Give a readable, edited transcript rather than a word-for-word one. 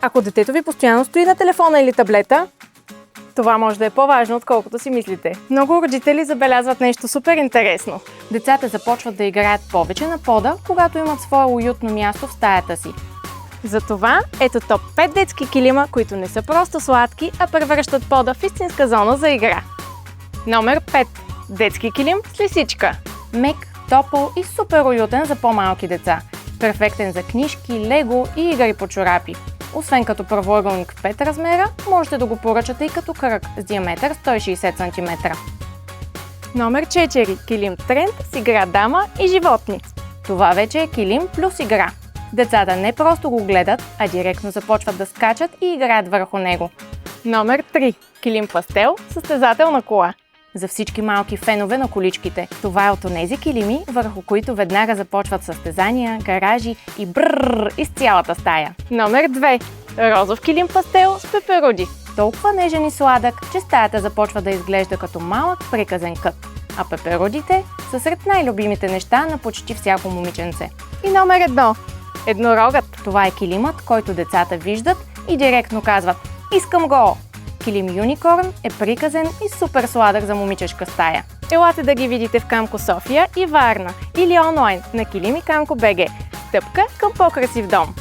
Ако детето ви постоянно стои на телефона или таблета, това може да е по-важно, отколкото си мислите. Много родители забелязват нещо супер интересно. Децата започват да играят повече на пода, когато имат свое уютно място в стаята си. Затова ето топ 5 детски килима, които не са просто сладки, а превръщат пода в истинска зона за игра. Номер 5. Детски килим с лисичка. Мек, топъл и супер уютен за по-малки деца. Перфектен за книжки, лего и игри по чорапи. Освен като правоъгълник в 5 размера, можете да го поръчате и като кръг с диаметър 160 см. Номер 4. Килим тренд с игра дама и животни. Това вече е килим плюс игра. Децата не просто го гледат, а директно започват да скачат и играят върху него. Номер 3. Килим пастел с състезателна кола. За всички малки фенове на количките. Това е от онези килими, върху които веднага започват състезания, гаражи и брррр из цялата стая. Номер 2. Розов килим пастел с пеперуди. Толкова нежен и сладък, че стаята започва да изглежда като малък приказен кът. А пеперудите са сред най-любимите неща на почти всяко момиченце. И номер 1. Еднорогът. Това е килимът, който децата виждат и директно казват: "Искам го!" Килим Юникорн е приказен и супер сладък за момичешка стая. Елате да ги видите в Камко София и Варна или онлайн на Килими Камко БГ. Стъпка към по-красив дом!